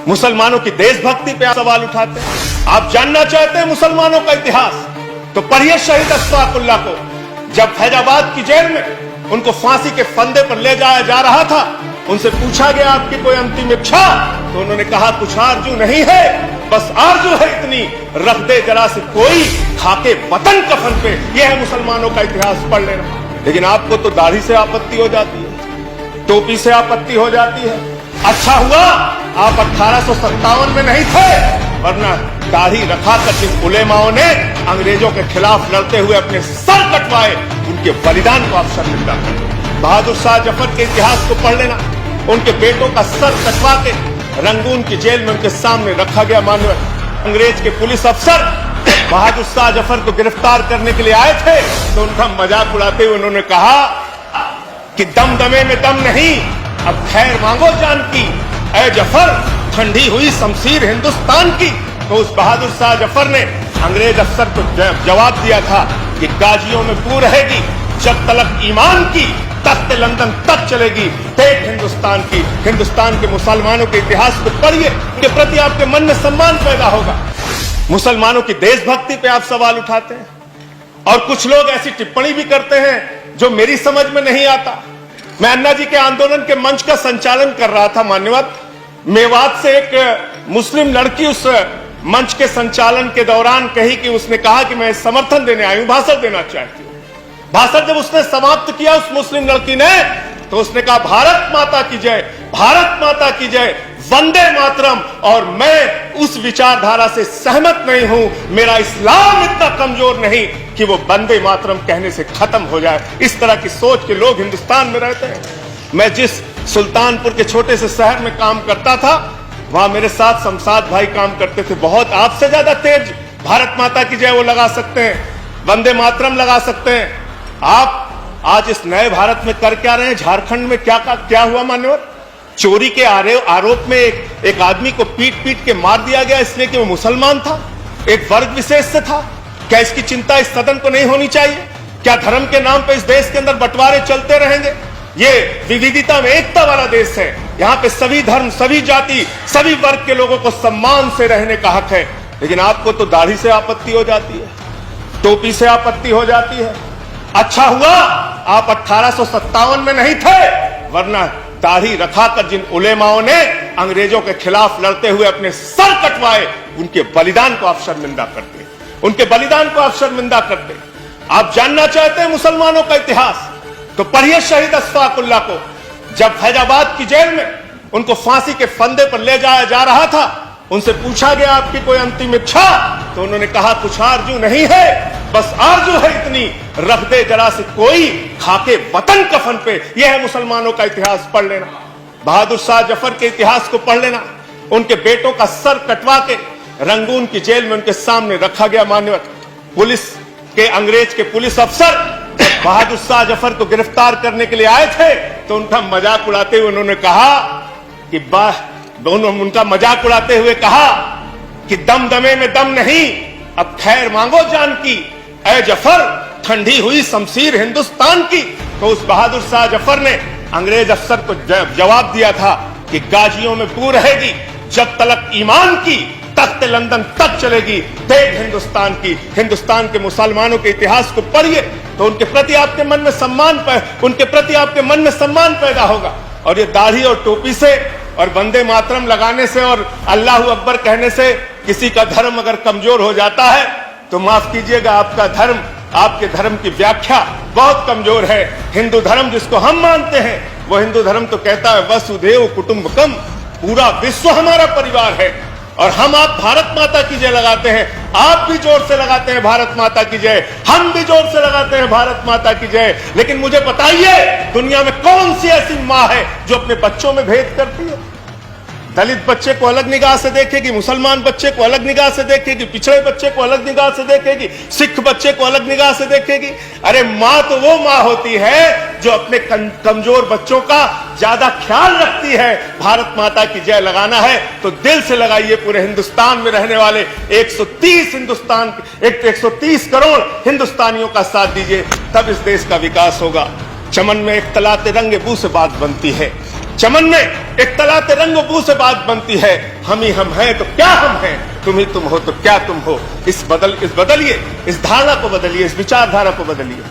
मुसलमानों की देशभक्ति पे आप सवाल उठाते हैं। आप जानना चाहते हैं मुसलमानों का इतिहास, तो पढ़िए शहीद अशफाकुल्लाह को। जब फैजाबाद की जेल में उनको फांसी के फंदे पर ले जाया जा रहा था, उनसे पूछा गया आपकी कोई अंतिम इच्छा, तो उन्होंने कहा कुछ आरजू नहीं है, बस आरजू है इतनी, रख दे जरा से कोई खाके वतन कफन पे। यह है मुसलमानों का इतिहास पढ़ लेना। लेकिन आपको तो दाढ़ी से आपत्ति हो जाती है, टोपी से आपत्ति हो जाती है। अच्छा हुआ आप 1857 में नहीं थे, वरना दाढ़ी रखा कर जिन उलेमाओं ने अंग्रेजों के खिलाफ लड़ते हुए अपने सर कटवाए, उनके बलिदान को आप शर्मिंदा कर। बहादुर शाह जफर के इतिहास को पढ़ लेना। उनके बेटों का सर कटवा के रंगून की जेल में उनके सामने रखा गया। मानव अंग्रेज के पुलिस अफसर बहादुर शाह जफर को गिरफ्तार करने के लिए आए थे, तो उनका मजाक उड़ाते हुए उन्होंने कहा कि दमदमे में दम नहीं, अब खैर मांगो जान की, ऐ जफर ठंडी हुई शमशीर हिंदुस्तान की। तो उस बहादुर शाह जफर ने अंग्रेज अफसर को जवाब दिया था कि गाजियों में पू रहेगी, जब तलक ईमान की, तख्त लंदन तक चलेगी, देख हिंदुस्तान की। हिंदुस्तान के मुसलमानों के इतिहास को पढ़िए, उनके प्रति आपके मन में सम्मान पैदा होगा। मुसलमानों की देशभक्ति पे आप सवाल उठाते हैं, और कुछ लोग ऐसी टिप्पणी भी करते हैं जो मेरी समझ में नहीं आता। मैं अन्ना जी के आंदोलन के मंच का संचालन कर रहा था मान्यवर। मेवात से एक मुस्लिम लड़की उस मंच के संचालन के दौरान कही कि उसने कहा कि मैं समर्थन देने आई हूं, भाषण देना चाहती हूं। भाषण जब उसने समाप्त किया उस मुस्लिम लड़की ने, तो उसने कहा भारत माता की जय, भारत माता की जय, वंदे मातरम। और मैं उस विचारधारा से सहमत नहीं हूं। मेरा इस्लाम इतना कमजोर नहीं कि वो वंदे मातरम कहने से खत्म हो जाए। इस तरह की सोच के लोग हिंदुस्तान में रहते हैं। मैं जिस सुल्तानपुर के छोटे से शहर में काम करता था, वहां मेरे साथ शमशाद भाई काम करते थे। बहुत आपसे ज्यादा तेज भारत माता की जय वो लगा सकते हैं, वंदे मातरम लगा सकते हैं। आप आज इस नए भारत में कर क्या रहे हैं? झारखंड में क्या हुआ मान्यवर? चोरी के आरोप में एक आदमी को पीट पीट के मार दिया गया, इसलिए कि वो मुसलमान था, एक वर्ग विशेष से था। क्या इसकी चिंता इस सदन को नहीं होनी चाहिए? क्या धर्म के नाम पे इस देश के अंदर बंटवारे चलते रहेंगे? ये विविधता में एकता वाला देश है। यहाँ पे सभी धर्म, सभी जाति, सभी वर्ग के लोगों को सम्मान से रहने का हक है। लेकिन आपको तो दाढ़ी से आपत्ति हो जाती है, टोपी से आपत्ति हो जाती है। अच्छा हुआ आप 1857 में नहीं थे, वरना दाढ़ी रखाकर जिन उलेमाओं ने अंग्रेजों के खिलाफ लड़ते हुए अपने सर कटवाए, उनके बलिदान को आप शर्मिंदा करते, उनके बलिदान को आप शर्मिंदा करते। आप जानना चाहते हैं मुसलमानों का इतिहास, तो पढ़िए शहीद अशफाकुल्लाह को। जब फैजाबाद की जेल में उनको फांसी के फंदे पर ले जाया जा रहा था, उनसे पूछा गया आपकी कोई अंतिम इच्छा, तो उन्होंने कहा कुछ आरजू नहीं है, बस आरजू है इतनी, रख दे जरा से कोई खाके वतन कफन पे। यह है मुसलमानों का इतिहास पढ़ लेना। बहादुर शाह जफर के इतिहास को पढ़ लेना। उनके बेटों का सर कटवा के रंगून की जेल में उनके सामने रखा गया। मान्यवर पुलिस के अंग्रेज के पुलिस अफसर बहादुर शाह जफर को गिरफ्तार करने के लिए आए थे, तो उनका मजाक उड़ाते हुए उन्होंने कहा कि उनका मजाक उड़ाते हुए कहा कि दमदमे में दम नहीं, अब खैर मांगो जान की, ऐ जफर ठंडी हुई शमशीर हिंदुस्तान की। तो उस बहादुर शाह जफर ने अंग्रेज अफसर को जवाब दिया था कि गाजियों में पू रहेगी, जब तलक ईमान की, तख्त लंदन तक चलेगी, देख हिंदुस्तान की। हिंदुस्तान के मुसलमानों के इतिहास को पढ़िए, तो उनके प्रति आपके मन में सम्मान पैदा होगा। और ये दाढ़ी और टोपी से और वंदे मातरम लगाने से और अल्लाह अकबर कहने से किसी का धर्म अगर कमजोर हो जाता है, तो माफ कीजिएगा, आपका धर्म, आपके धर्म की व्याख्या बहुत कमजोर है। हिंदू धर्म जिसको हम मानते हैं, वो हिंदू धर्म तो कहता है वसुधैव कुटुंबकम, पूरा विश्व हमारा परिवार है। और हम आप भारत माता की जय लगाते हैं, आप भी जोर से लगाते हैं भारत माता की जय, हम भी जोर से लगाते हैं भारत माता की जय। लेकिन मुझे बताइए, दुनिया में कौन सी ऐसी माँ है जो अपने बच्चों में भेद करती है? दलित बच्चे को अलग निगाह से देखेगी, मुसलमान बच्चे को अलग निगाह से देखेगी, पिछड़े बच्चे को अलग निगाह से देखेगी, सिख बच्चे को अलग निगाह से देखेगी। अरे माँ तो वो माँ होती है जो अपने कमजोर बच्चों का ज्यादा ख्याल रखती है। भारत माता की जय लगाना है तो दिल से लगाइए। पूरे हिंदुस्तान में रहने वाले 130 करोड़ हिंदुस्तानियों का साथ दीजिए, तब इस देश का विकास होगा। चमन में एक तलाते रंगे बू से बात बनती है, चमन में एक तलाते रंग बू से बात बनती है, हम ही हम हैं तो क्या हम हैं, तुम ही तुम हो तो क्या तुम हो। इस बदलिए, इस धारणा को बदलिए, इस विचारधारा को बदलिए।